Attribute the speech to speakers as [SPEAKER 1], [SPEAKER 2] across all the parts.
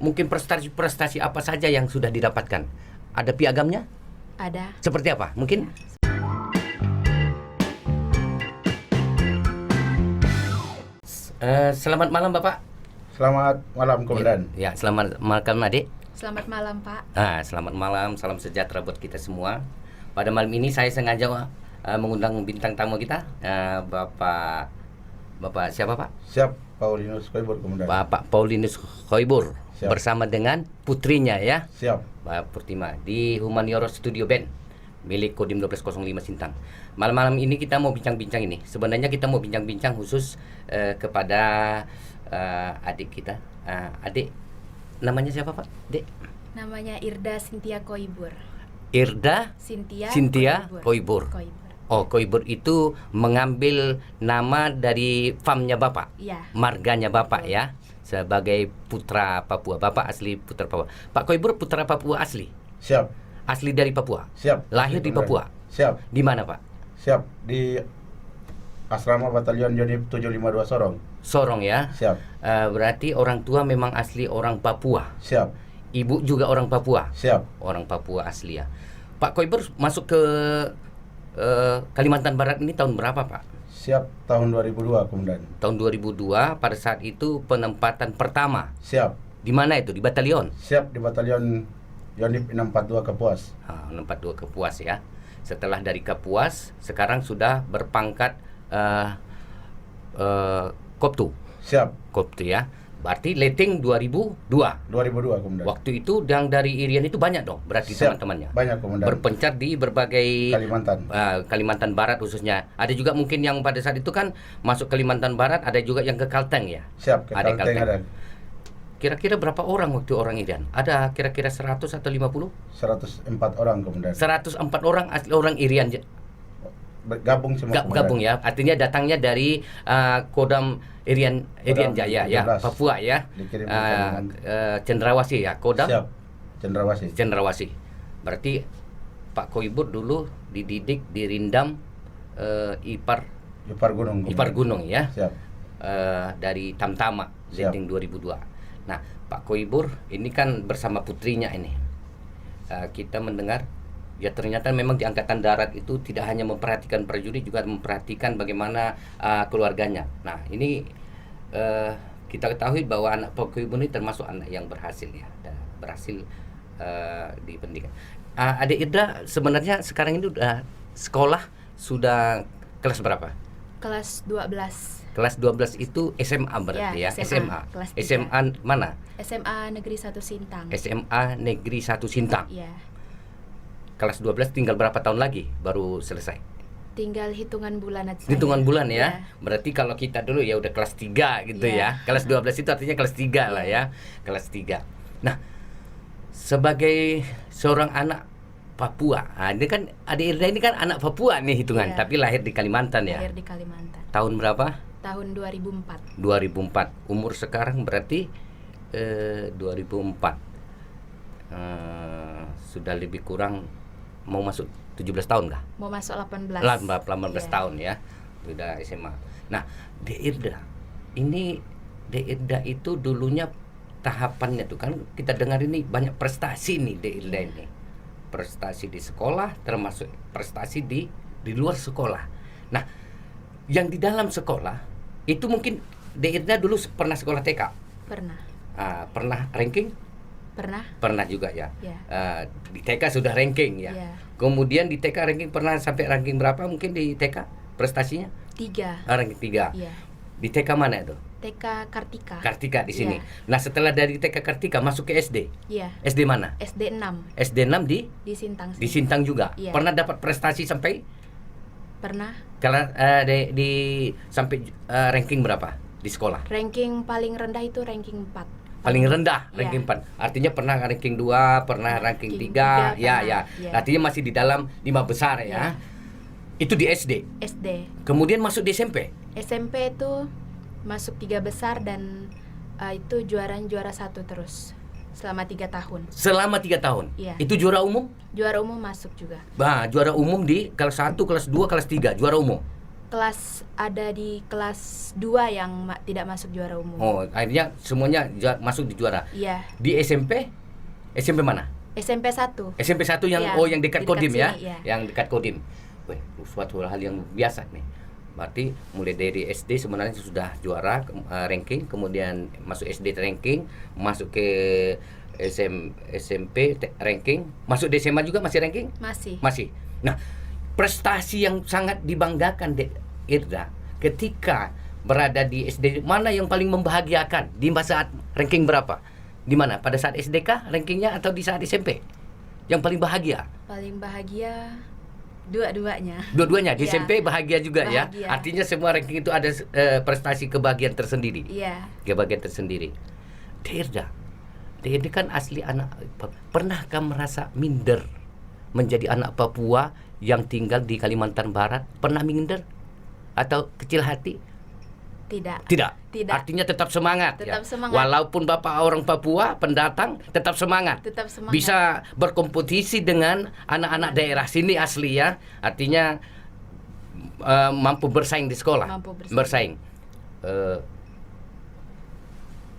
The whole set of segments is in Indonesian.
[SPEAKER 1] mungkin prestasi-prestasi apa saja yang sudah didapatkan? Ada piagamnya?
[SPEAKER 2] Ada.
[SPEAKER 1] Seperti apa? Mungkin? Selamat malam Bapak.
[SPEAKER 3] Selamat malam Komandan.
[SPEAKER 1] Ya, selamat malam Adik.
[SPEAKER 2] Selamat malam, Pak.
[SPEAKER 1] Selamat malam, salam sejahtera buat kita semua. Pada malam ini saya sengaja mengundang bintang tamu kita, Bapak siapa Pak?
[SPEAKER 3] Siap, Paulinus Khoibur Komandan.
[SPEAKER 1] Bapak Paulinus Khoibur bersama dengan putrinya ya.
[SPEAKER 3] Siap.
[SPEAKER 1] Mbak Purtima di Humaniora Studio Band milik Kodim 1205 Sintang. Malam-malam ini kita mau bincang-bincang ini. Sebenarnya kita mau bincang-bincang khusus kepada adik kita. Adik namanya siapa Pak? Dek?
[SPEAKER 2] Namanya Irda Cynthia Khoibur.
[SPEAKER 1] Irda Cynthia Khoibur. Oh, Khoibur itu mengambil nama dari famnya Bapak.
[SPEAKER 2] Iya.
[SPEAKER 1] Marganya Bapak ya. Sebagai putra Papua. Bapak asli putra Papua. Pak Khoibur putra Papua asli.
[SPEAKER 3] Siap.
[SPEAKER 1] Asli dari Papua.
[SPEAKER 3] Siap.
[SPEAKER 1] Lahir di Papua.
[SPEAKER 3] Siap.
[SPEAKER 1] Di mana Pak?
[SPEAKER 3] Siap di Asrama Batalion Yonif 752 Sorong.
[SPEAKER 1] Sorong ya.
[SPEAKER 3] Siap.
[SPEAKER 1] Berarti orang tua memang asli orang Papua.
[SPEAKER 3] Siap.
[SPEAKER 1] Ibu juga orang Papua.
[SPEAKER 3] Siap.
[SPEAKER 1] Orang Papua asli ya. Pak Khoibur masuk ke Kalimantan Barat ini tahun berapa Pak?
[SPEAKER 3] Siap, tahun 2002 Komandan.
[SPEAKER 1] Tahun 2002 pada saat itu penempatan pertama.
[SPEAKER 3] Siap.
[SPEAKER 1] Di mana itu? Di batalion?
[SPEAKER 3] Siap di Batalion Yonif 642 Kapuas.
[SPEAKER 1] 642 Kapuas ya. Setelah dari Kapuas sekarang sudah berpangkat Koptu.
[SPEAKER 3] Siap.
[SPEAKER 1] Koptu ya. Berarti letting 2002.
[SPEAKER 3] 2002 Komandan.
[SPEAKER 1] Waktu itu yang dari Irian itu banyak dong berarti
[SPEAKER 3] Siap.
[SPEAKER 1] teman-temannya.
[SPEAKER 3] Banyak Komandan.
[SPEAKER 1] Berpencar di berbagai
[SPEAKER 3] Kalimantan.
[SPEAKER 1] Kalimantan Barat khususnya. Ada juga mungkin yang pada saat itu kan masuk Kalimantan Barat, ada juga yang ke Kalteng ya.
[SPEAKER 3] Siap, ke
[SPEAKER 1] Ada
[SPEAKER 3] Kalteng ada.
[SPEAKER 1] Kira-kira berapa orang waktu orang Irian? Ada kira-kira 100 atau 50?
[SPEAKER 3] 104 orang Komandan.
[SPEAKER 1] 104 orang asli orang Irian.
[SPEAKER 3] Gabung semua Komandan.
[SPEAKER 1] Gabung ya. Artinya datangnya dari Kodam Irian Jaya ya,
[SPEAKER 3] 17.
[SPEAKER 1] Papua ya.
[SPEAKER 3] Dikirim ke Kalimantan.
[SPEAKER 1] Cendrawasih ya, Kodam
[SPEAKER 3] Siap. Cendrawasih.
[SPEAKER 1] Cendrawasih. Berarti Pak Khoibur dulu dididik di Rindam Ipar
[SPEAKER 3] Gunung.
[SPEAKER 1] Ipar Gunung ya.
[SPEAKER 3] Siap.
[SPEAKER 1] Dari Tamtama
[SPEAKER 3] Siap.
[SPEAKER 1] letting 2002. Nah, Pak Khoibur ini kan bersama putrinya ini. Kita mendengar ya ternyata memang di Angkatan Darat itu tidak hanya memperhatikan prajurit, juga memperhatikan bagaimana keluarganya. Nah, ini kita ketahui bahwa anak Pak Khoibur ini termasuk anak yang berhasil ya, berhasil di pendidikan. Adik Irda sebenarnya sekarang ini udah sekolah sudah kelas berapa?
[SPEAKER 2] Kelas 12.
[SPEAKER 1] Kelas 12 itu SMA berarti ya, SMA.
[SPEAKER 2] Kelas 3.
[SPEAKER 1] SMA mana?
[SPEAKER 2] SMA Negeri 1 Sintang.
[SPEAKER 1] SMA Negeri 1 Sintang.
[SPEAKER 2] Iya.
[SPEAKER 1] Kelas 12 tinggal berapa tahun lagi baru selesai?
[SPEAKER 2] Tinggal hitungan bulan aja.
[SPEAKER 1] Hitungan bulan ya.
[SPEAKER 2] Iya.
[SPEAKER 1] Berarti kalau kita dulu ya udah kelas 3 gitu
[SPEAKER 2] Iya.
[SPEAKER 1] ya. Kelas 12 itu artinya kelas 3 lah ya. Kelas 3. Nah, sebagai seorang anak Papua. Ini kan adik Irda ini kan anak Papua nih hitungan,
[SPEAKER 2] Iya.
[SPEAKER 1] tapi lahir di Kalimantan ya.
[SPEAKER 2] Lahir di Kalimantan.
[SPEAKER 1] Tahun berapa?
[SPEAKER 2] Tahun 2004.
[SPEAKER 1] 2004. Umur sekarang berarti 2004. Sudah lebih kurang mau masuk 17 tahun kah?
[SPEAKER 2] Mau masuk 18.
[SPEAKER 1] 18
[SPEAKER 2] Iya.
[SPEAKER 1] tahun ya. Sudah SMA. Nah, Dek Irda. Ini Dek Irda itu dulunya tahapannya tuh kan kita dengar ini banyak prestasi nih Dek Irda ini. Prestasi di sekolah termasuk prestasi di luar sekolah. Nah, yang di dalam sekolah itu mungkin Dek Irda dulu pernah sekolah TK.
[SPEAKER 2] Pernah.
[SPEAKER 1] Pernah ranking? Pernah juga ya.
[SPEAKER 2] Ya.
[SPEAKER 1] Di TK sudah ranking ya.
[SPEAKER 2] Ya.
[SPEAKER 1] Kemudian di TK ranking pernah sampai ranking berapa mungkin di TK prestasinya?
[SPEAKER 2] 3.
[SPEAKER 1] Ranking 3.
[SPEAKER 2] Iya.
[SPEAKER 1] Di TK mana itu?
[SPEAKER 2] TK Kartika.
[SPEAKER 1] Kartika di sini.
[SPEAKER 2] Iya.
[SPEAKER 1] Nah, setelah dari TK Kartika masuk ke SD.
[SPEAKER 2] Iya.
[SPEAKER 1] SD mana?
[SPEAKER 2] SD 6
[SPEAKER 1] SD 6 di
[SPEAKER 2] Sintang.
[SPEAKER 1] di Sintang juga.
[SPEAKER 2] Iya.
[SPEAKER 1] Pernah dapat prestasi sampai
[SPEAKER 2] Pernah.
[SPEAKER 1] kalau di sampai ranking berapa di sekolah?
[SPEAKER 2] Ranking paling rendah itu ranking 4.
[SPEAKER 1] Paling rendah
[SPEAKER 2] Iya.
[SPEAKER 1] ranking 4. Artinya pernah ranking 2, pernah ranking 3.
[SPEAKER 2] Ranking 3
[SPEAKER 1] Ya,
[SPEAKER 2] pernah,
[SPEAKER 1] ya.
[SPEAKER 2] iya.
[SPEAKER 1] Artinya masih di dalam 5 besar ya.
[SPEAKER 2] Iya.
[SPEAKER 1] Itu di SD.
[SPEAKER 2] SD.
[SPEAKER 1] Kemudian masuk di SMP.
[SPEAKER 2] SMP itu masuk 3 besar dan itu juara 1 terus selama 3 tahun.
[SPEAKER 1] Selama 3 tahun.
[SPEAKER 2] Iya.
[SPEAKER 1] Itu juara umum?
[SPEAKER 2] Juara umum masuk juga.
[SPEAKER 1] Juara umum di kelas 1, kelas 2, kelas 3, juara umum.
[SPEAKER 2] ada di kelas 2 yang tidak masuk juara umum.
[SPEAKER 1] Oh, akhirnya semuanya masuk di juara.
[SPEAKER 2] Iya.
[SPEAKER 1] Di SMP mana?
[SPEAKER 2] SMP 1.
[SPEAKER 1] SMP 1 yang
[SPEAKER 2] Iya,
[SPEAKER 1] yang dekat
[SPEAKER 2] di
[SPEAKER 1] Kodim ya?
[SPEAKER 2] sini, iya.
[SPEAKER 1] Yang dekat Kodim. Wih, suatu hal yang biasa nih. Berarti mulai dari SD sebenarnya sudah juara ranking, kemudian masuk SD ranking, masuk ke SMP ranking, masuk di SMA juga masih ranking? Masih. Nah, prestasi yang sangat dibanggakan Irda ketika berada di SD, mana yang paling membahagiakan di saat ranking berapa? Di mana? Pada saat SD kah rankingnya atau di saat SMP? Yang paling bahagia?
[SPEAKER 2] Paling bahagia dua-duanya.
[SPEAKER 1] Dua-duanya di
[SPEAKER 2] Iya.
[SPEAKER 1] SMP bahagia juga
[SPEAKER 2] Bahagia.
[SPEAKER 1] ya. Artinya semua ranking itu ada prestasi kebahagiaan tersendiri.
[SPEAKER 2] Iya.
[SPEAKER 1] Kebahagiaan tersendiri. Irda kan asli anak. Pernahkah merasa minder menjadi anak Papua yang tinggal di Kalimantan Barat? Pernah minder atau kecil hati?
[SPEAKER 2] Tidak.
[SPEAKER 1] Tidak. Artinya tetap semangat.
[SPEAKER 2] Tetap semangat.
[SPEAKER 1] Walaupun Bapak orang Papua, pendatang, tetap semangat.
[SPEAKER 2] Tetap semangat.
[SPEAKER 1] Bisa berkompetisi dengan anak-anak daerah sini asli ya. Artinya mampu bersaing di sekolah.
[SPEAKER 2] Mampu
[SPEAKER 1] bersaing.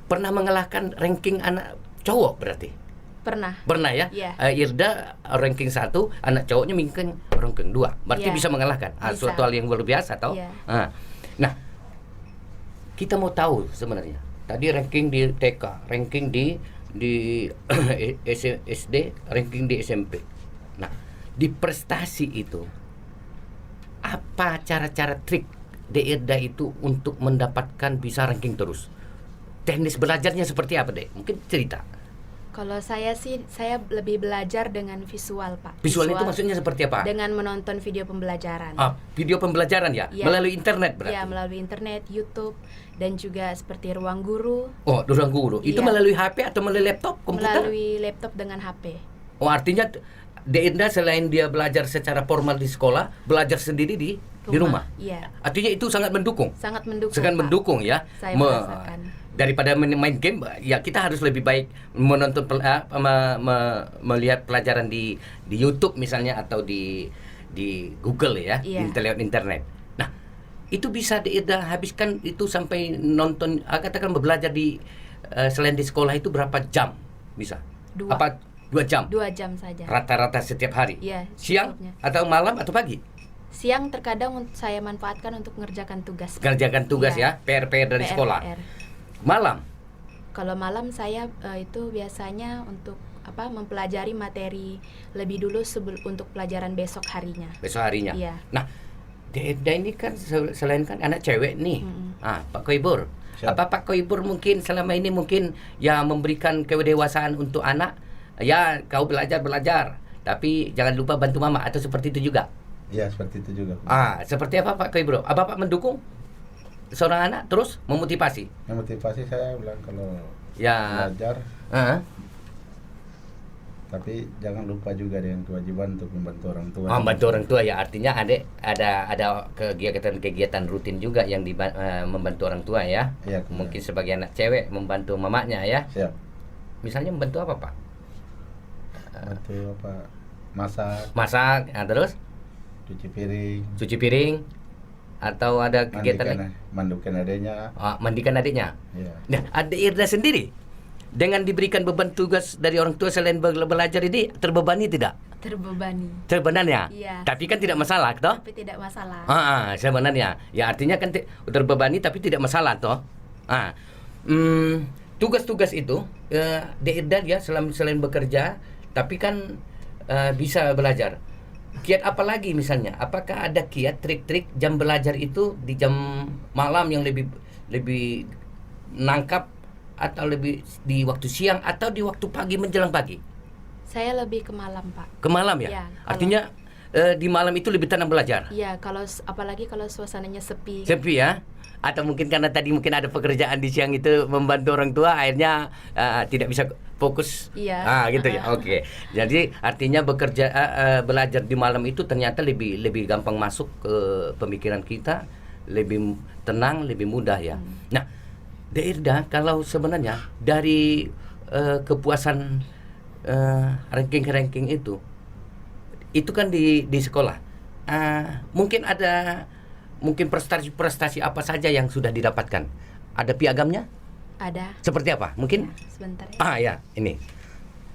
[SPEAKER 1] Pernah mengalahkan ranking anak cowok berarti? Pernah ya?
[SPEAKER 2] Iya.
[SPEAKER 1] Irda ranking 1, anak cowoknya mungkin ranking 2. Berarti
[SPEAKER 2] Iya.
[SPEAKER 1] bisa mengalahkan.
[SPEAKER 2] Bisa.
[SPEAKER 1] Suatu hal yang luar biasa toh.
[SPEAKER 2] Iya.
[SPEAKER 1] Nah, kita mau tahu sebenarnya. Tadi ranking di TK, ranking di SD, ranking di SMP. Nah, di prestasi itu apa cara-cara trik Irda itu untuk mendapatkan bisa ranking terus? Teknis belajarnya seperti apa, Dek? Mungkin cerita.
[SPEAKER 2] Kalau saya sih, saya lebih belajar dengan visual, Pak.
[SPEAKER 1] Visual itu maksudnya seperti apa?
[SPEAKER 2] Dengan menonton video pembelajaran.
[SPEAKER 1] Video pembelajaran ya?
[SPEAKER 2] Iya.
[SPEAKER 1] Melalui internet berarti?
[SPEAKER 2] Ya, melalui internet, YouTube, dan juga seperti Ruang Guru.
[SPEAKER 1] Oh, Ruang Guru. Itu
[SPEAKER 2] Iya.
[SPEAKER 1] melalui HP atau melalui laptop, komputer?
[SPEAKER 2] Melalui laptop dengan HP.
[SPEAKER 1] Oh, artinya Irda selain dia belajar secara formal di sekolah, belajar sendiri di rumah?
[SPEAKER 2] Iya.
[SPEAKER 1] Artinya itu sangat mendukung?
[SPEAKER 2] Sangat mendukung,
[SPEAKER 1] Sangat
[SPEAKER 2] Pak.
[SPEAKER 1] mendukung ya?
[SPEAKER 2] Saya merasakan.
[SPEAKER 1] Daripada main game, ya kita harus lebih baik menonton melihat pelajaran di YouTube misalnya atau di Google ya,
[SPEAKER 2] Iya.
[SPEAKER 1] lewat internet. Nah, itu bisa Irda habiskan itu sampai nonton, katakan belajar di selain di sekolah itu berapa jam bisa?
[SPEAKER 2] 2.
[SPEAKER 1] Apa 2 jam?
[SPEAKER 2] 2 jam saja.
[SPEAKER 1] Rata-rata setiap hari?
[SPEAKER 2] Iya,
[SPEAKER 1] Siang
[SPEAKER 2] secukupnya.
[SPEAKER 1] atau malam atau pagi?
[SPEAKER 2] Siang terkadang saya manfaatkan untuk mengerjakan tugas.
[SPEAKER 1] Kerjakan tugas
[SPEAKER 2] Iya.
[SPEAKER 1] ya, PR dari sekolah. Malam?
[SPEAKER 2] Kalau malam saya itu biasanya untuk mempelajari materi lebih dulu untuk pelajaran besok harinya.
[SPEAKER 1] Besok harinya.
[SPEAKER 2] Iya.
[SPEAKER 1] Nah, Deda ini kan selain kan anak cewek nih. Pak Koibur.
[SPEAKER 3] Siap.
[SPEAKER 1] Apa Pak Koibur mungkin selama ini mungkin ya memberikan kedewasaan untuk anak? Ya, kau belajar, tapi jangan lupa bantu mama atau seperti itu juga?
[SPEAKER 3] Iya, seperti itu juga.
[SPEAKER 1] Seperti apa Pak Koibur? Apa Pak mendukung seorang anak terus memotivasi?
[SPEAKER 3] Memotivasi saya bilang kalau
[SPEAKER 1] Ya.
[SPEAKER 3] belajar, tapi jangan lupa juga dengan kewajiban untuk membantu orang tua.
[SPEAKER 1] Membantu orang tua ya, artinya ada kegiatan rutin juga yang membantu orang tua ya.
[SPEAKER 3] Iya,
[SPEAKER 1] Mungkin sebagai anak cewek membantu mamanya ya.
[SPEAKER 3] Siap.
[SPEAKER 1] Misalnya membantu apa Pak?
[SPEAKER 3] Bantu apa?
[SPEAKER 1] Masak, terus
[SPEAKER 3] Cuci piring.
[SPEAKER 1] cuci piring, atau ada kegiatan lain?
[SPEAKER 3] Mandikan adanya.
[SPEAKER 1] Mandikan adiknya.
[SPEAKER 3] Iya.
[SPEAKER 1] Nah, adik Irda sendiri dengan diberikan beban tugas dari orang tua selain belajar ini terbebani tidak? Sebenarnya.
[SPEAKER 2] Iya.
[SPEAKER 1] Tapi kan tidak masalah toh?
[SPEAKER 2] Tapi tidak masalah.
[SPEAKER 1] Sebenarnya. Ya artinya kan terbebani tapi tidak masalah toh. Tugas-tugas itu Irda ya selain bekerja tapi kan bisa belajar. Kiat apa lagi misalnya? Apakah ada kiat trik-trik jam belajar itu di jam malam yang lebih nangkap atau lebih di waktu siang atau di waktu pagi menjelang pagi?
[SPEAKER 2] Saya lebih ke malam, Pak.
[SPEAKER 1] Ke malam ya?
[SPEAKER 2] Iya,
[SPEAKER 1] Artinya di malam itu lebih tenang belajar.
[SPEAKER 2] Iya, apalagi kalau suasananya sepi.
[SPEAKER 1] Sepi ya? Atau mungkin karena tadi mungkin ada pekerjaan di siang itu membantu orang tua akhirnya tidak bisa fokus.
[SPEAKER 2] Iya.
[SPEAKER 1] Gitu ya. Oke. Jadi artinya belajar di malam itu ternyata lebih gampang masuk ke pemikiran kita, lebih tenang, lebih mudah ya. Nah, Irda kalau sebenarnya dari kepuasan ranking itu kan di sekolah. Mungkin ada mungkin prestasi-prestasi apa saja yang sudah didapatkan? Ada piagamnya?
[SPEAKER 2] Ada.
[SPEAKER 1] Seperti apa? Mungkin?
[SPEAKER 2] Ya, sebentar ya.
[SPEAKER 1] Ah ya, ini.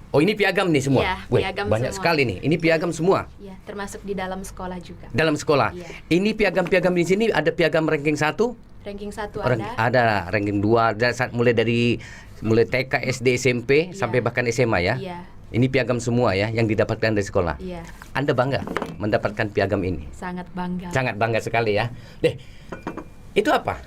[SPEAKER 1] Oh, ini piagam nih semua.
[SPEAKER 2] Iya,
[SPEAKER 1] Wih,
[SPEAKER 2] piagam
[SPEAKER 1] banyak
[SPEAKER 2] semua.
[SPEAKER 1] sekali nih. Ini piagam semua
[SPEAKER 2] Ya, termasuk di dalam sekolah juga.
[SPEAKER 1] dalam sekolah.
[SPEAKER 2] Iya.
[SPEAKER 1] Ini piagam-piagam di sini ada piagam ranking 1,
[SPEAKER 2] Ranking 1
[SPEAKER 1] ada
[SPEAKER 2] ada.
[SPEAKER 1] ranking 2, mulai TK, SD, SMP
[SPEAKER 2] Iya.
[SPEAKER 1] sampai bahkan SMA ya.
[SPEAKER 2] Iya.
[SPEAKER 1] Ini piagam semua ya yang didapatkan dari sekolah.
[SPEAKER 2] Iya,
[SPEAKER 1] Anda bangga mendapatkan piagam ini?
[SPEAKER 2] sangat bangga.
[SPEAKER 1] Sangat bangga sekali ya. Deh, itu apa?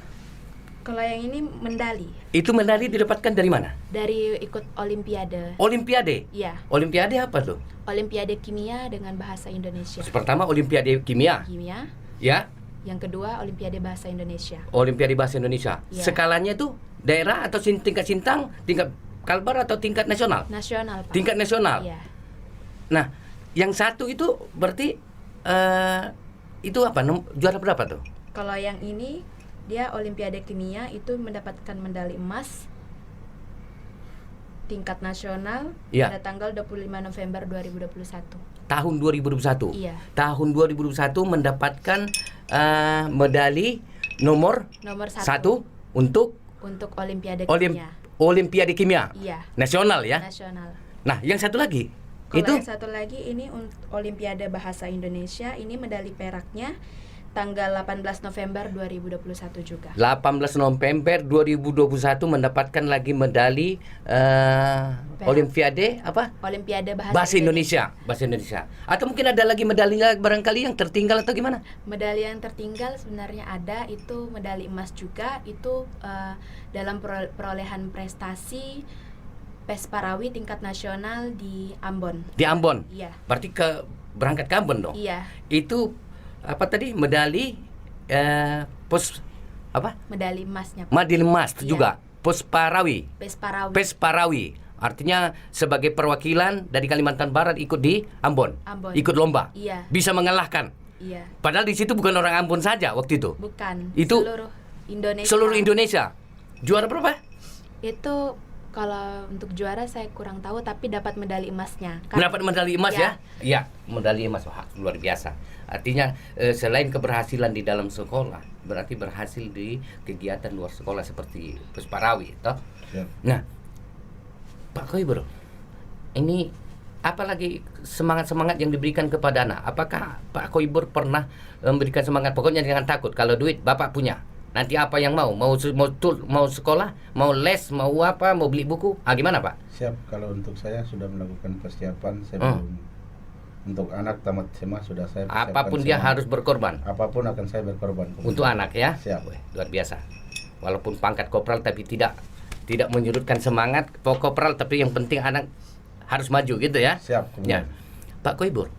[SPEAKER 2] Kalau yang ini medali
[SPEAKER 1] Itu medali didapatkan dari mana?
[SPEAKER 2] dari ikut olimpiade.
[SPEAKER 1] Olimpiade.
[SPEAKER 2] Iya,
[SPEAKER 1] Olimpiade apa tuh?
[SPEAKER 2] olimpiade kimia dengan bahasa Indonesia.
[SPEAKER 1] Pertama Olimpiade kimia,
[SPEAKER 2] Kimia.
[SPEAKER 1] ya.
[SPEAKER 2] Yang kedua olimpiade bahasa Indonesia.
[SPEAKER 1] Olimpiade bahasa Indonesia.
[SPEAKER 2] Iya.
[SPEAKER 1] Skalanya tuh daerah atau tingkat Sintang, tingkat Kalbar atau tingkat nasional?
[SPEAKER 2] Nasional, Pak.
[SPEAKER 1] Tingkat nasional.
[SPEAKER 2] Iya.
[SPEAKER 1] Nah, yang satu itu berarti itu apa? Juara berapa tuh?
[SPEAKER 2] Kalau yang ini dia olimpiade kimia itu mendapatkan medali emas tingkat nasional
[SPEAKER 1] Iya.
[SPEAKER 2] pada tanggal 25 November 2021.
[SPEAKER 1] Tahun 2021.
[SPEAKER 2] Iya.
[SPEAKER 1] Tahun 2021 mendapatkan medali nomor
[SPEAKER 2] Nomor 1
[SPEAKER 1] satu untuk
[SPEAKER 2] untuk olimpiade
[SPEAKER 1] Olim-
[SPEAKER 2] kimia.
[SPEAKER 1] Olimpiade kimia
[SPEAKER 2] Iya,
[SPEAKER 1] nasional ya.
[SPEAKER 2] nasional.
[SPEAKER 1] Nah, yang satu lagi
[SPEAKER 2] Kalau
[SPEAKER 1] itu
[SPEAKER 2] yang satu lagi ini olimpiade bahasa Indonesia, ini medali peraknya tanggal 18 November 2021 juga.
[SPEAKER 1] 18 November 2021 mendapatkan lagi medali
[SPEAKER 2] Perak.
[SPEAKER 1] Olimpiade apa?
[SPEAKER 2] Olimpiade
[SPEAKER 1] Bahasa Indonesia. Atau mungkin ada lagi medalinya barangkali yang tertinggal atau gimana?
[SPEAKER 2] Medali yang tertinggal sebenarnya ada, itu medali emas juga, itu dalam perolehan prestasi PES Parawi tingkat nasional di Ambon.
[SPEAKER 1] Di Ambon.
[SPEAKER 2] Iya.
[SPEAKER 1] Berarti berangkat ke Ambon dong.
[SPEAKER 2] Iya,
[SPEAKER 1] Itu apa tadi? Medali pos apa?
[SPEAKER 2] medali emasnya Pak.
[SPEAKER 1] Medali emas
[SPEAKER 2] Iya.
[SPEAKER 1] juga. Pos Parawi.
[SPEAKER 2] PES Parawi.
[SPEAKER 1] PES Parawi. Artinya sebagai perwakilan dari Kalimantan Barat ikut di Ambon.
[SPEAKER 2] Ambon.
[SPEAKER 1] Ikut lomba.
[SPEAKER 2] Iya.
[SPEAKER 1] Bisa mengalahkan.
[SPEAKER 2] Iya.
[SPEAKER 1] Padahal di situ bukan orang Ambon saja waktu itu.
[SPEAKER 2] Bukan.
[SPEAKER 1] Itu
[SPEAKER 2] seluruh Indonesia.
[SPEAKER 1] Seluruh Indonesia. Juara berapa?
[SPEAKER 2] Itu kalau untuk juara saya kurang tahu, tapi dapat medali emasnya.
[SPEAKER 1] Mendapat medali emas
[SPEAKER 2] Iya.
[SPEAKER 1] ya? Iya, medali emas. Wah, luar biasa. Artinya selain keberhasilan di dalam sekolah, berarti berhasil di kegiatan luar sekolah seperti PES Parawi, toh?
[SPEAKER 3] Siap.
[SPEAKER 1] Nah, Pak Koibur, ini apalagi semangat-semangat yang diberikan kepada anak? Apakah Pak Koibur pernah memberikan semangat? Pokoknya jangan takut, kalau duit Bapak punya. Nanti apa yang mau sekolah, mau les, mau apa, mau beli buku, gimana Pak?
[SPEAKER 3] Siap. Kalau untuk saya sudah melakukan persiapan, saya belum. Untuk anak tamat SMA sudah saya persiapkan
[SPEAKER 1] Apapun dia
[SPEAKER 3] semua.
[SPEAKER 1] harus berkorban
[SPEAKER 3] Apapun akan saya berkorban
[SPEAKER 1] untuk anak ya.
[SPEAKER 3] Siap.
[SPEAKER 1] Wih, luar biasa. Walaupun pangkat kopral tapi tidak menyurutkan semangat kopral, tapi yang penting anak harus maju gitu ya.
[SPEAKER 3] Siap.
[SPEAKER 1] Ya. Pak Koibur,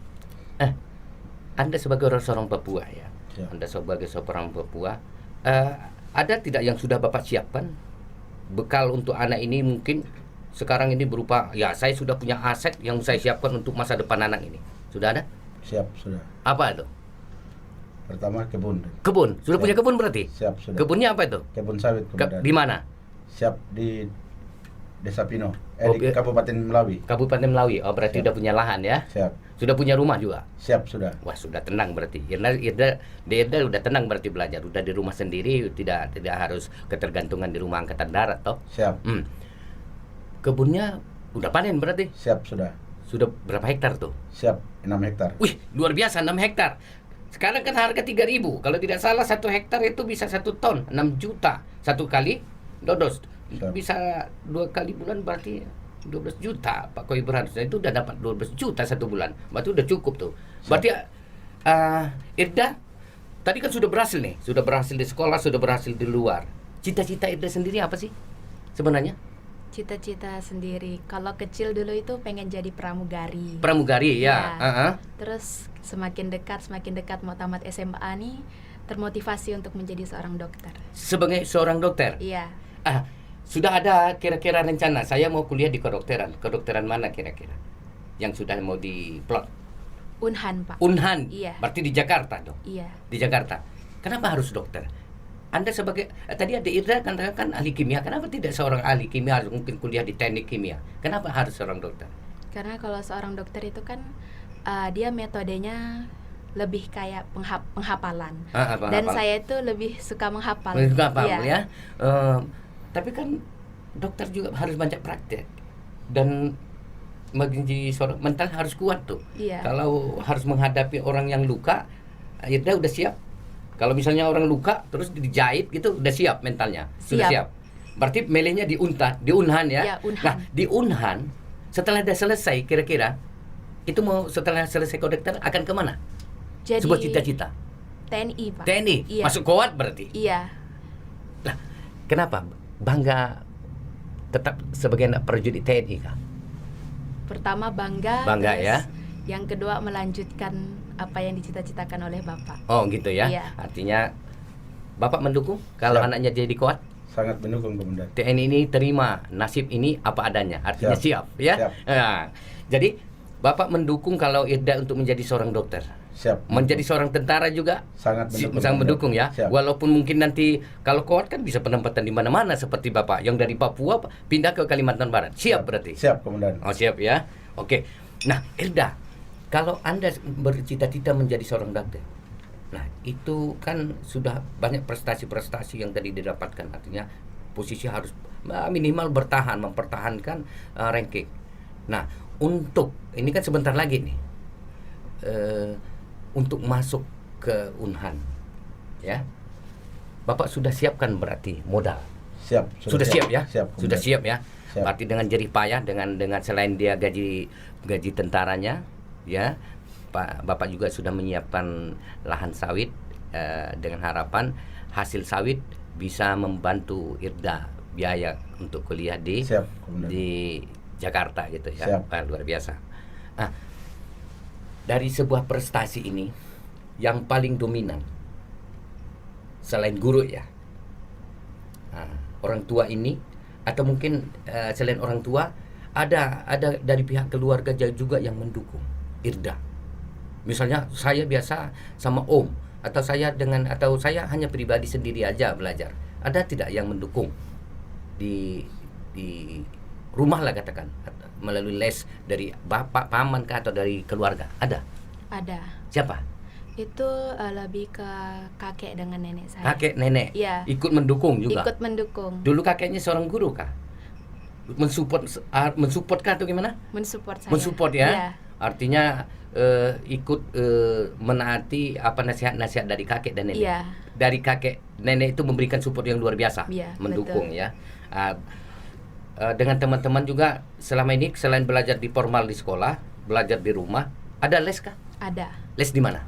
[SPEAKER 1] Anda sebagai seorang Papua ya.
[SPEAKER 3] Siap.
[SPEAKER 1] Anda sebagai seorang Papua, ada tidak yang sudah Bapak siapkan bekal untuk anak ini? Mungkin sekarang ini berupa, ya saya sudah punya aset yang saya siapkan untuk masa depan anak ini. Sudah ada?
[SPEAKER 3] Siap sudah.
[SPEAKER 1] Apa itu?
[SPEAKER 3] Pertama kebun.
[SPEAKER 1] Kebun. Sudah
[SPEAKER 3] Siap.
[SPEAKER 1] punya kebun berarti?
[SPEAKER 3] Siap sudah.
[SPEAKER 1] Kebunnya apa itu?
[SPEAKER 3] Kebun sawit kemudian.
[SPEAKER 1] Di mana?
[SPEAKER 3] Siap di Desa Pino.
[SPEAKER 1] Oh,
[SPEAKER 3] Di Kabupaten Melawi.
[SPEAKER 1] Kabupaten Melawi. Oh, berarti
[SPEAKER 3] Siap.
[SPEAKER 1] udah punya lahan ya?
[SPEAKER 3] Siap.
[SPEAKER 1] Sudah punya rumah juga?
[SPEAKER 3] Siap sudah.
[SPEAKER 1] Wah, sudah tenang berarti. Irda udah tenang berarti belajar. Udah di rumah sendiri, tidak harus ketergantungan di rumah angkatan darat toh.
[SPEAKER 3] Siap.
[SPEAKER 1] Kebunnya udah panen berarti?
[SPEAKER 3] Siap sudah.
[SPEAKER 1] Sudah berapa hektar tuh?
[SPEAKER 3] Siap 6 hektar.
[SPEAKER 1] Wih, luar biasa 6 hektar. Sekarang kan harga 3.000. Kalau tidak salah 1 hektar itu bisa 1 ton, 6 juta. Satu kali dodos.
[SPEAKER 3] Siap.
[SPEAKER 1] Bisa 2 kali bulan berarti 12 juta Pak Koibur harusnya. Itu udah dapat 12 juta 1 bulan. Berarti udah cukup tuh. Berarti Irda tadi kan sudah berhasil nih. Sudah berhasil di sekolah, sudah berhasil di luar. Cita-cita Irda sendiri apa sih sebenarnya?
[SPEAKER 2] Cita-cita sendiri, kalau kecil dulu itu pengen jadi pramugari.
[SPEAKER 1] Pramugari ya.
[SPEAKER 2] Ya. Terus semakin dekat mau tamat SMA nih, termotivasi untuk menjadi seorang dokter.
[SPEAKER 1] Sebagai seorang dokter.
[SPEAKER 2] Iya,
[SPEAKER 1] Sudah ada kira-kira rencana saya mau kuliah di kedokteran. Kedokteran mana kira-kira yang sudah mau diplot?
[SPEAKER 2] Unhan Pak.
[SPEAKER 1] Unhan.
[SPEAKER 2] Iya.
[SPEAKER 1] Berarti di Jakarta dong.
[SPEAKER 2] Iya.
[SPEAKER 1] Di Jakarta. Kenapa harus dokter? Anda sebagai tadi ada Irda kan ahli kimia. Kenapa tidak seorang ahli kimia harus mungkin kuliah di teknik kimia? Kenapa harus seorang dokter?
[SPEAKER 2] Karena kalau seorang dokter itu kan dia metodenya lebih kayak penghafalan.
[SPEAKER 1] Penghafalan.
[SPEAKER 2] Dan saya itu lebih suka menghafal.
[SPEAKER 1] Menghafal
[SPEAKER 2] Iya.
[SPEAKER 1] ya. Tapi kan dokter juga harus banyak praktek dan menjadi seorang mental harus kuat tuh.
[SPEAKER 2] Iya.
[SPEAKER 1] Kalau harus menghadapi orang yang luka, akhirnya udah siap. Kalau misalnya orang luka terus dijahit gitu, udah siap mentalnya, sudah siap. Berarti melehnya di Unhan ya.
[SPEAKER 2] Ya, Unhan.
[SPEAKER 1] Nah di Unhan setelah dia selesai kira-kira itu mau setelah selesai kodokter akan kemana?
[SPEAKER 2] Jadi
[SPEAKER 1] Sebuah cita-cita.
[SPEAKER 2] TNI, Pak.
[SPEAKER 1] TNI
[SPEAKER 2] Iya.
[SPEAKER 1] masuk Koat berarti.
[SPEAKER 2] Iya.
[SPEAKER 1] Nah, kenapa bangga tetap sebagai anak prajurit TNI kah?
[SPEAKER 2] Pertama bangga,
[SPEAKER 1] Bangga,
[SPEAKER 2] terus
[SPEAKER 1] ya.
[SPEAKER 2] Yang kedua melanjutkan apa yang dicita-citakan oleh Bapak.
[SPEAKER 1] Oh gitu ya.
[SPEAKER 2] Iya.
[SPEAKER 1] Artinya Bapak mendukung kalau
[SPEAKER 3] Siap.
[SPEAKER 1] anaknya jadi Koat?
[SPEAKER 3] Sangat mendukung Komandan.
[SPEAKER 1] TNI ini terima nasib ini apa adanya, artinya siap, ya.
[SPEAKER 3] Siap.
[SPEAKER 1] Nah, jadi Bapak mendukung kalau Irda untuk menjadi seorang dokter,
[SPEAKER 3] Siap.
[SPEAKER 1] menjadi seorang tentara juga
[SPEAKER 3] Sangat mendukung.
[SPEAKER 1] sangat mendukung ya.
[SPEAKER 3] Siap.
[SPEAKER 1] Walaupun mungkin nanti kalau Koat kan bisa penempatan di mana-mana seperti Bapak yang dari Papua pindah ke Kalimantan Barat. Siap berarti.
[SPEAKER 3] Siap Komandan.
[SPEAKER 1] Oh siap ya. Oke. Nah Irda, kalau Anda bercita-cita menjadi seorang dokter, nah itu kan sudah banyak prestasi-prestasi yang tadi didapatkan. Artinya posisi harus minimal bertahan, mempertahankan ranking. Nah untuk ini kan sebentar lagi nih untuk masuk ke Unhan, ya Bapak sudah siapkan berarti modal.
[SPEAKER 3] Siap.
[SPEAKER 1] Sudah siap ya?
[SPEAKER 3] Siap.
[SPEAKER 1] Sudah
[SPEAKER 3] Komandan.
[SPEAKER 1] siap ya.
[SPEAKER 3] Siap.
[SPEAKER 1] Berarti dengan jerih payah, dengan selain dia gaji tentaranya, ya, Bapak juga sudah menyiapkan lahan sawit dengan harapan hasil sawit bisa membantu Irda biaya untuk kuliah di
[SPEAKER 3] Siap, Komandan.
[SPEAKER 1] di Jakarta gitu ya.
[SPEAKER 3] Siap.
[SPEAKER 1] Luar biasa. Nah, dari sebuah prestasi ini yang paling dominan selain guru ya. Nah, orang tua ini atau mungkin selain orang tua ada dari pihak keluarga juga yang mendukung Irda. Misalnya saya biasa sama Om atau saya hanya pribadi sendiri aja belajar. Ada tidak yang mendukung di rumah lah katakan melalui les dari bapak, paman kah atau dari keluarga? Ada. Siapa?
[SPEAKER 2] Itu lebih ke kakek dengan nenek saya.
[SPEAKER 1] Kakek, nenek.
[SPEAKER 2] Iya.
[SPEAKER 1] Ikut mendukung juga.
[SPEAKER 2] Ikut mendukung.
[SPEAKER 1] Dulu kakeknya seorang guru kah? Mensupport kah atau gimana?
[SPEAKER 2] Mensupport saya.
[SPEAKER 1] Mensupport ya.
[SPEAKER 2] Iya.
[SPEAKER 1] Artinya ikut menaati apa nasihat-nasihat dari kakek dan nenek.
[SPEAKER 2] Iya.
[SPEAKER 1] Dari kakek nenek itu memberikan support yang luar biasa,
[SPEAKER 2] Iya,
[SPEAKER 1] mendukung
[SPEAKER 2] betul.
[SPEAKER 1] ya. Dengan teman-teman juga selama ini selain belajar di formal di sekolah, belajar di rumah, ada les kah?
[SPEAKER 2] Ada.
[SPEAKER 1] Les di mana?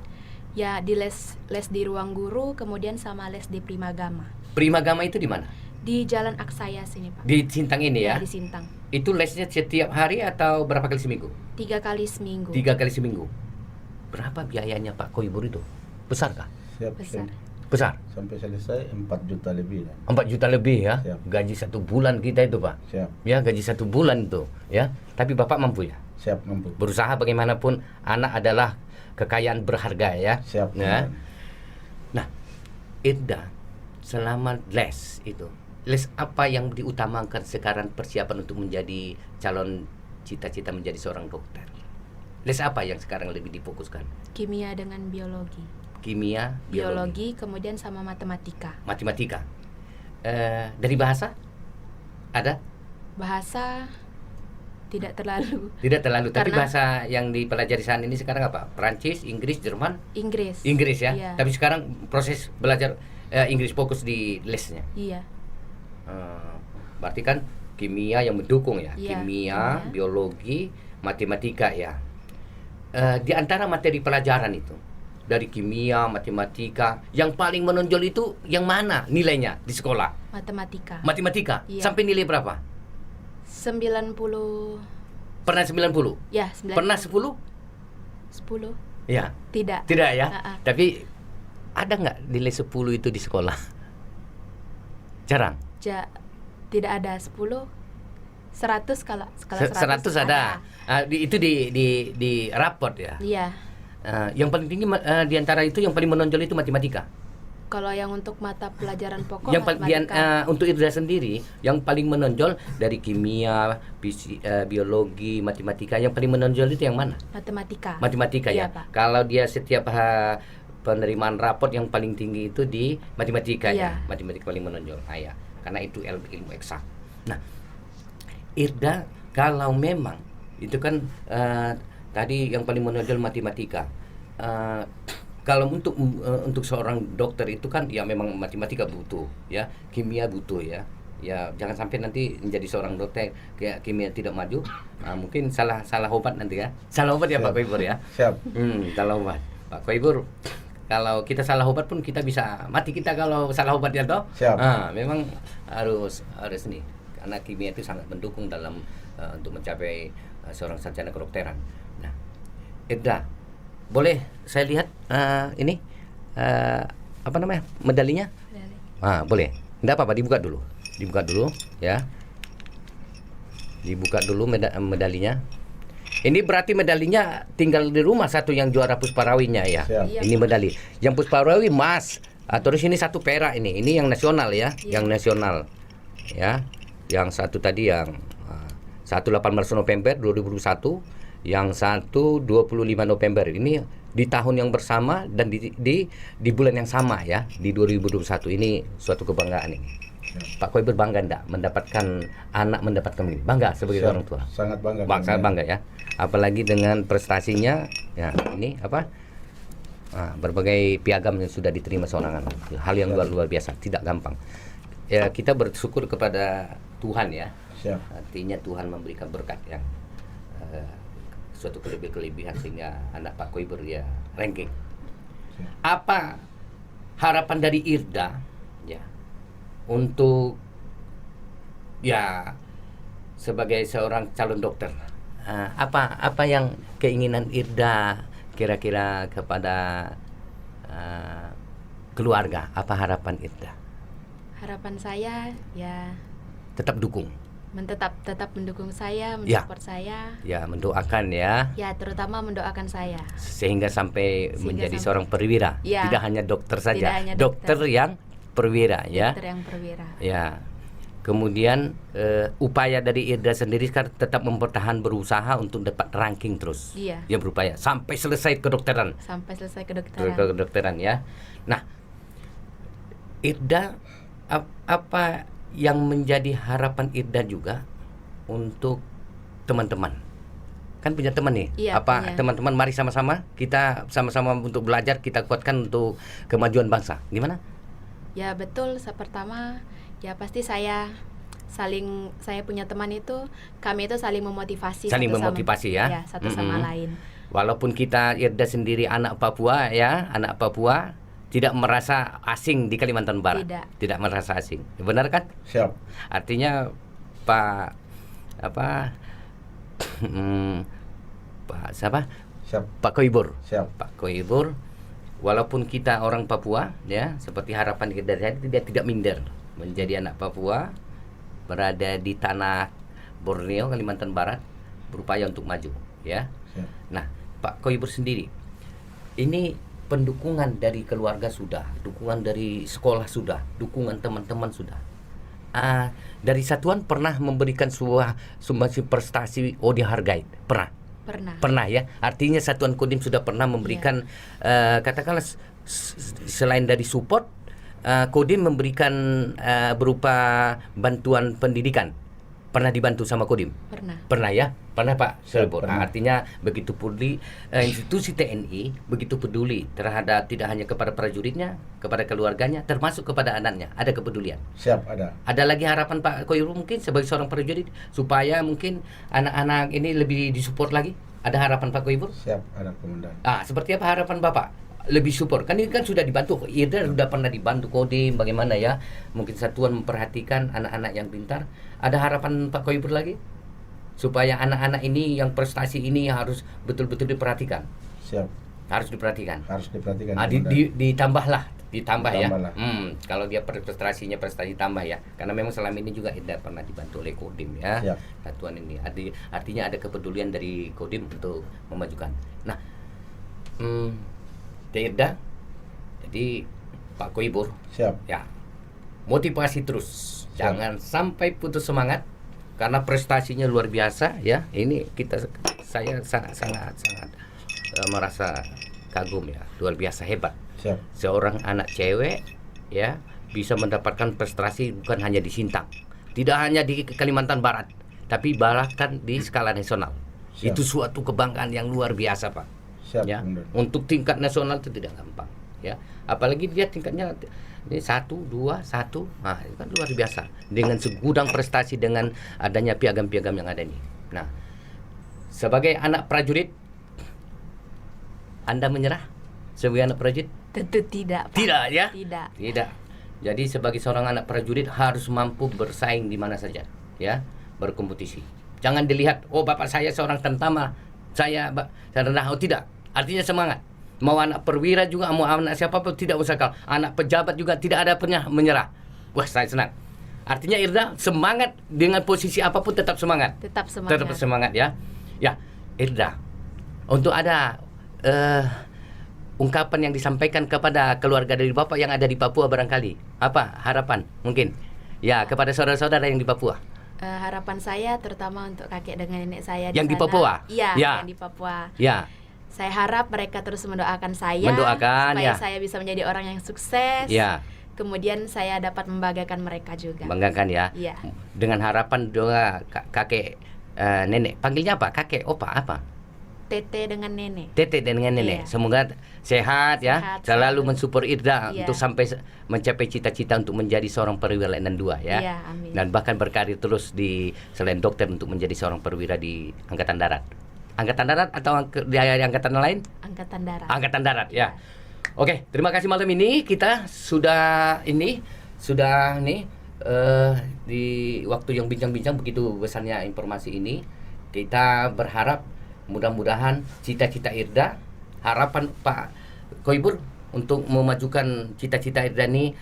[SPEAKER 2] Ya di les di ruang guru, kemudian sama les di Primagama.
[SPEAKER 1] Primagama itu di mana?
[SPEAKER 2] Di Jalan Aksaya sini, Pak.
[SPEAKER 1] Di Sintang ini ya.
[SPEAKER 2] Di Sintang.
[SPEAKER 1] Itu lesnya setiap hari atau berapa kali seminggu?
[SPEAKER 2] 3 kali seminggu.
[SPEAKER 1] 3 kali seminggu. Berapa biayanya Pak Koibur itu? Besar kah?
[SPEAKER 3] Siap.
[SPEAKER 2] Besar.
[SPEAKER 1] Besar.
[SPEAKER 3] Sampai selesai 4 juta lebih lah.
[SPEAKER 1] 4 juta lebih ya.
[SPEAKER 3] Siap.
[SPEAKER 1] Gaji 1 bulan kita itu Pak.
[SPEAKER 3] Siap.
[SPEAKER 1] Ya gaji 1 bulan itu ya. Tapi Bapak mampu ya.
[SPEAKER 3] Siap mampu.
[SPEAKER 1] Berusaha bagaimanapun anak adalah kekayaan berharga ya.
[SPEAKER 3] Siap.
[SPEAKER 1] Ya.
[SPEAKER 3] Komandan.
[SPEAKER 1] Nah, Irda selama les itu, les apa yang diutamakan sekarang persiapan untuk menjadi calon cita-cita menjadi seorang dokter? Les apa yang sekarang lebih difokuskan?
[SPEAKER 2] Kimia dengan biologi.
[SPEAKER 1] Kimia, biologi,
[SPEAKER 2] Kemudian sama matematika.
[SPEAKER 1] matematika. Dari bahasa ada?
[SPEAKER 2] Bahasa tidak terlalu.
[SPEAKER 1] Tidak terlalu. Tapi
[SPEAKER 2] Karena-
[SPEAKER 1] bahasa yang dipelajari saat ini sekarang apa? Perancis, Inggris, Jerman?
[SPEAKER 2] Inggris.
[SPEAKER 1] Inggris ya.
[SPEAKER 2] Iya.
[SPEAKER 1] Tapi sekarang proses belajar Inggris fokus di lesnya.
[SPEAKER 2] Iya.
[SPEAKER 1] Berarti kan kimia yang mendukung ya.
[SPEAKER 2] Iya,
[SPEAKER 1] Kimia,
[SPEAKER 2] kimia.
[SPEAKER 1] biologi, matematika ya. Di antara materi pelajaran itu dari kimia, matematika, yang paling menonjol itu yang mana nilainya di sekolah?
[SPEAKER 2] Matematika.
[SPEAKER 1] Matematika.
[SPEAKER 2] Iya.
[SPEAKER 1] Sampai nilai berapa?
[SPEAKER 2] 90.
[SPEAKER 1] Pernah 90?
[SPEAKER 2] Ya, 90.
[SPEAKER 1] Pernah 10?
[SPEAKER 2] 10.
[SPEAKER 1] Ya.
[SPEAKER 2] Tidak.
[SPEAKER 1] Tidak ya.
[SPEAKER 2] Ha-ha.
[SPEAKER 1] Tapi ada nggak nilai 10 itu di sekolah? Jarang.
[SPEAKER 2] Tidak ada 10. 100 kalau skala
[SPEAKER 1] 100 ada. Itu di raport ya.
[SPEAKER 2] Iya.
[SPEAKER 1] Yang paling tinggi di antara itu yang paling menonjol itu matematika.
[SPEAKER 2] Kalau yang untuk mata pelajaran pokok
[SPEAKER 1] Yang
[SPEAKER 2] matematika.
[SPEAKER 1] untuk Irda sendiri yang paling menonjol dari kimia, biologi, matematika, yang paling menonjol itu yang mana?
[SPEAKER 2] Matematika.
[SPEAKER 1] Matematika ya.
[SPEAKER 2] Iya, Pak.
[SPEAKER 1] Kalau dia setiap penerimaan raport yang paling tinggi itu di matematika ya.
[SPEAKER 2] Iya.
[SPEAKER 1] Matematika paling menonjol. Ya. Karena itu ilmu eksak. Nah, Irda kalau memang itu kan tadi yang paling menonjol matematika. Kalau untuk seorang dokter itu kan ya memang matematika butuh ya, kimia butuh ya. Ya jangan sampai nanti menjadi seorang dokter kayak kimia tidak maju. Mungkin salah obat nanti ya. Salah obat ya Pak Koibur ya.
[SPEAKER 3] Siap.
[SPEAKER 1] Salah obat. Pak Koibur, kalau kita salah obat pun kita bisa mati kita kalau salah obat ya toh.
[SPEAKER 3] Siap.
[SPEAKER 1] Memang harus nih karena kimia itu sangat mendukung dalam untuk mencapai seorang sarjana kedokteran. Nah, Irda, boleh saya lihat ini apa namanya medalinya? Boleh. Tidak apa-apa, dibuka dulu ya. Dibuka dulu medalinya. Ini berarti medalinya tinggal di rumah satu yang juara Pusparawinya ya.
[SPEAKER 3] Siap.
[SPEAKER 1] Ini medali. Yang Pusparawi emas. Terus ini satu perak ini. Ini yang nasional ya, yang nasional. Ya. Yang satu tadi yang 18 November 2021, yang satu 25 November. Ini di tahun yang bersama dan di bulan yang sama ya, di 2021. Ini suatu kebanggaan ini. Pak Koibur bangga enggak mendapatkan anak mendapatkan ini? Bangga sebagai orang tua.
[SPEAKER 3] Sangat bangga.
[SPEAKER 1] Sangat bangga ya. Apalagi dengan prestasinya ya, ini apa? Berbagai piagam yang sudah diterima seorang anak. Hal yang luar biasa, tidak gampang. Ya, kita bersyukur kepada Tuhan ya.
[SPEAKER 3] Siap.
[SPEAKER 1] Artinya Tuhan memberikan berkat yang suatu kelebihan sehingga anak Pak Koibur ya ranking.
[SPEAKER 3] Siap.
[SPEAKER 1] Apa harapan dari Irda ya untuk ya sebagai seorang calon dokter? Apa yang keinginan Irda kira-kira kepada keluarga? Apa harapan Irda?
[SPEAKER 2] Harapan saya ya
[SPEAKER 1] Tetap dukung.
[SPEAKER 2] tetap mendukung saya, mensupport saya.
[SPEAKER 1] Ya, mendoakan ya.
[SPEAKER 2] Ya, terutama mendoakan saya.
[SPEAKER 1] Sehingga sampai menjadi seorang perwira.
[SPEAKER 2] Ya.
[SPEAKER 1] Tidak hanya dokter saja.
[SPEAKER 2] Tidak hanya
[SPEAKER 1] dokter yang perwira ya.
[SPEAKER 2] Dokter yang perwira.
[SPEAKER 1] Ya. Kemudian upaya dari Irda sendiri kan tetap mempertahan berusaha untuk dapat ranking terus.
[SPEAKER 2] Iya.
[SPEAKER 1] Ya berupaya sampai selesai kedokteran.
[SPEAKER 2] Sampai selesai kedokteran.
[SPEAKER 1] Kedokteran ya. Nah, Irda apa yang menjadi harapan Irda juga untuk teman-teman? Kan punya teman nih.
[SPEAKER 2] Iya, punya.
[SPEAKER 1] Teman-teman mari sama-sama kita sama-sama untuk belajar, kita kuatkan untuk kemajuan bangsa. Gimana?
[SPEAKER 2] Ya betul, pertama ya pasti saya punya teman itu, kami itu saling memotivasi.
[SPEAKER 1] Saling
[SPEAKER 2] satu
[SPEAKER 1] memotivasi
[SPEAKER 2] sama,
[SPEAKER 1] ya.
[SPEAKER 2] satu sama lain.
[SPEAKER 1] Walaupun kita Irda sendiri anak Papua ya, anak Papua tidak merasa asing di Kalimantan Barat. Tidak merasa asing. Benar kan?
[SPEAKER 3] Siap.
[SPEAKER 1] Artinya Pak siapa?
[SPEAKER 3] Siap.
[SPEAKER 1] Pak Koibur.
[SPEAKER 3] Siap.
[SPEAKER 1] Pak Koibur, walaupun kita orang Papua ya, seperti harapan kita dari dia tidak minder menjadi anak Papua, berada di tanah Borneo, Kalimantan Barat, berupaya untuk maju ya.
[SPEAKER 3] Siap.
[SPEAKER 1] Nah, Pak Koibur sendiri, ini pendukungan dari keluarga sudah, dukungan dari sekolah sudah, dukungan teman-teman sudah. Dari satuan pernah memberikan sebuah prestasi dihargai? Pernah ya. Artinya satuan Kodim sudah pernah memberikan katakanlah selain dari support, Kodim memberikan berupa bantuan pendidikan. Pernah dibantu sama Kodim? Pernah ya? Pernah Pak Selbor. Artinya begitu peduli institusi TNI begitu peduli terhadap tidak hanya kepada prajuritnya, kepada keluarganya, termasuk kepada anaknya. Ada kepedulian.
[SPEAKER 3] Siap, ada.
[SPEAKER 1] Ada lagi harapan Pak Koirul mungkin sebagai seorang prajurit supaya mungkin anak-anak ini lebih disupport lagi? Ada harapan Pak Koirul?
[SPEAKER 3] Siap, ada Komandan.
[SPEAKER 1] Seperti apa harapan Bapak? Lebih support, kan ini kan sudah dibantu, Irda sudah pernah dibantu Kodim, bagaimana ya, mungkin satuan memperhatikan anak-anak yang pintar. Ada harapan Pak Koibur lagi supaya anak-anak ini yang prestasi ini harus betul-betul diperhatikan.
[SPEAKER 3] Siap.
[SPEAKER 1] Harus diperhatikan. Ditambah ya. Kalau dia prestasi tambah ya, karena memang selama ini juga Irda pernah dibantu oleh Kodim ya.
[SPEAKER 3] Siap.
[SPEAKER 1] Satuan ini artinya ada kepedulian dari Kodim untuk memajukan. Nah, Irda, jadi Pak Koibur.
[SPEAKER 3] Siap.
[SPEAKER 1] Ya, motivasi terus, jangan sampai putus semangat karena prestasinya luar biasa ya. Ini saya sangat merasa kagum ya, luar biasa hebat.
[SPEAKER 3] Siap.
[SPEAKER 1] Seorang anak cewek ya bisa mendapatkan prestasi bukan hanya di Sintang, tidak hanya di Kalimantan Barat, tapi bahkan di skala nasional.
[SPEAKER 3] Siap.
[SPEAKER 1] Itu suatu kebanggaan yang luar biasa, Pak.
[SPEAKER 3] Siap,
[SPEAKER 1] Ya,
[SPEAKER 3] Komandan.
[SPEAKER 1] untuk tingkat nasional itu tidak gampang ya, apalagi dia tingkatnya ini 1, 2, 1, nah itu kan luar biasa dengan segudang prestasi dengan adanya piagam-piagam yang ada ini. Nah, sebagai anak prajurit, Anda menyerah sebagai anak prajurit?
[SPEAKER 2] Tentu tidak, Pak.
[SPEAKER 1] Tidak ya?
[SPEAKER 2] Tidak.
[SPEAKER 1] Jadi sebagai seorang anak prajurit harus mampu bersaing di mana saja ya, berkompetisi. Jangan dilihat, oh bapak saya seorang tentara, saya rendah. Oh tidak, artinya semangat. Mau anak perwira juga, mau anak siapapun tidak usah kalah. Anak pejabat juga tidak ada pernah menyerah. Wah, saya senang. Artinya Irda semangat dengan posisi apapun tetap semangat.
[SPEAKER 2] Tetap semangat.
[SPEAKER 1] Tetap semangat ya. Ya, Irda. Untuk ada ungkapan yang disampaikan kepada keluarga dari Bapak yang ada di Papua barangkali. Apa harapan mungkin? Ya, kepada saudara-saudara yang di Papua.
[SPEAKER 2] Harapan saya terutama untuk kakek dengan nenek saya
[SPEAKER 1] Yang di
[SPEAKER 2] sana.
[SPEAKER 1] Papua?
[SPEAKER 2] Iya,
[SPEAKER 1] Ya.
[SPEAKER 2] yang di Papua.
[SPEAKER 1] Ya.
[SPEAKER 2] Saya harap mereka terus mendoakan saya
[SPEAKER 1] Mendoakan,
[SPEAKER 2] supaya
[SPEAKER 1] ya.
[SPEAKER 2] saya bisa menjadi orang yang sukses.
[SPEAKER 1] Ya.
[SPEAKER 2] Kemudian saya dapat membanggakan mereka juga.
[SPEAKER 1] Banggakan ya.
[SPEAKER 2] Iya.
[SPEAKER 1] Dengan harapan doa kakek nenek. Panggilnya apa? Kakek, opa apa?
[SPEAKER 2] Tete dengan nenek.
[SPEAKER 1] Tete dengan nenek.
[SPEAKER 2] Iya.
[SPEAKER 1] Semoga sehat ya.
[SPEAKER 2] Sehat,
[SPEAKER 1] Selalu
[SPEAKER 2] selalu.
[SPEAKER 1] mensupport Irda
[SPEAKER 2] Iya.
[SPEAKER 1] untuk sampai mencapai cita-cita untuk menjadi seorang perwira Letnan 2 ya.
[SPEAKER 2] Iya, amin.
[SPEAKER 1] Dan bahkan berkarir terus di selain dokter untuk menjadi seorang perwira di Angkatan Darat. Angkatan Darat atau di angkatan lain?
[SPEAKER 2] Angkatan Darat.
[SPEAKER 1] Angkatan Darat ya. Oke, terima kasih malam ini kita sudah di waktu yang bincang-bincang begitu besarnya informasi ini. Kita berharap mudah-mudahan cita-cita Irda, harapan Pak Koibur untuk memajukan cita-cita Irda ini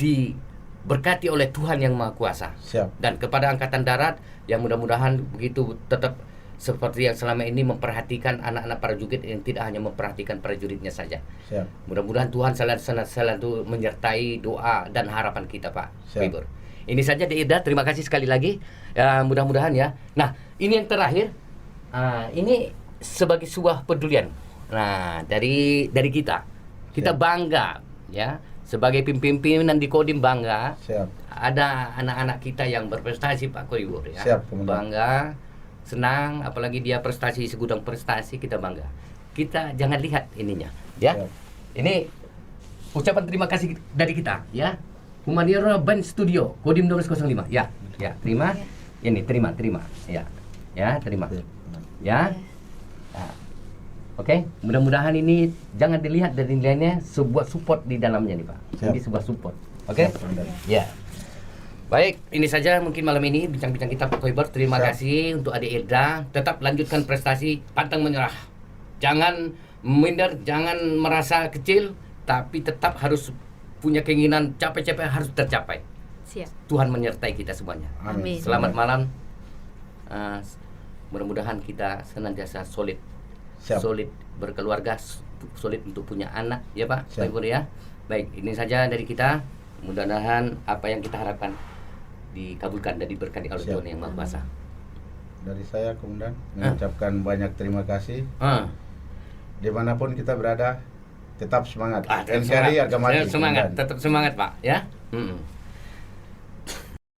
[SPEAKER 1] diberkati oleh Tuhan yang Maha Kuasa.
[SPEAKER 3] Siap.
[SPEAKER 1] Dan kepada Angkatan Darat yang mudah-mudahan begitu tetap seperti yang selama ini memperhatikan anak-anak prajurit yang tidak hanya memperhatikan prajuritnya saja.
[SPEAKER 3] Siap.
[SPEAKER 1] Mudah-mudahan Tuhan selalu menyertai doa dan harapan kita, Pak
[SPEAKER 3] Siap.
[SPEAKER 1] Koibur. Ini saja di Irda, terima kasih sekali lagi. Ya, mudah-mudahan ya. Nah, ini yang terakhir. Ini sebagai sebuah pedulian. Nah, dari kita
[SPEAKER 3] Siap.
[SPEAKER 1] bangga ya, sebagai pimpinan di Kodim bangga.
[SPEAKER 3] Siap.
[SPEAKER 1] Ada anak-anak kita yang berprestasi, Pak Koibur ya.
[SPEAKER 3] Siap, Komandan.
[SPEAKER 1] Bangga, senang, apalagi dia prestasi, segudang prestasi, kita bangga. Kita jangan lihat ininya ya.
[SPEAKER 3] Siap.
[SPEAKER 1] Ini ucapan terima kasih dari kita ya. Humaniora Band Studio Kodim 1205 ya. Ya, terima. Ini terima. Ya. Ya, terima.
[SPEAKER 3] Siap.
[SPEAKER 1] Ya. Nah, oke, mudah-mudahan ini jangan dilihat dari nilainya, sebuah support di dalamnya nih Pak.
[SPEAKER 3] Siap.
[SPEAKER 1] Ini sebuah support. Oke?
[SPEAKER 3] Siap, Komandan.
[SPEAKER 1] Ya. Baik, ini saja mungkin malam ini bincang-bincang kita Pak Koibur. Terima
[SPEAKER 3] Siap.
[SPEAKER 1] kasih untuk adik Irda. Tetap lanjutkan prestasi, pantang menyerah. Jangan minder, jangan merasa kecil, tapi tetap harus punya keinginan capai-capai harus tercapai.
[SPEAKER 2] Siap.
[SPEAKER 1] Tuhan menyertai kita semuanya.
[SPEAKER 2] Amin.
[SPEAKER 1] Selamat malam. Mudah-mudahan kita senantiasa solid.
[SPEAKER 3] Siap.
[SPEAKER 1] Solid berkeluarga, solid untuk punya anak, ya Pak,
[SPEAKER 3] Siap.
[SPEAKER 1] Pak Ibu ya. Baik, ini saja dari kita. Mudah-mudahan apa yang kita harapkan dikabulkan dan diberkati oleh
[SPEAKER 3] Siap.
[SPEAKER 1] Tuhan yang Maha Kuasa.
[SPEAKER 3] Dari saya, Komandan, mengucapkan banyak terima kasih. Dimanapun kita berada, tetap semangat.
[SPEAKER 1] Tetap
[SPEAKER 3] NKRI harga mati.
[SPEAKER 1] semangat,
[SPEAKER 3] Komandan.
[SPEAKER 1] tetap semangat Pak, ya.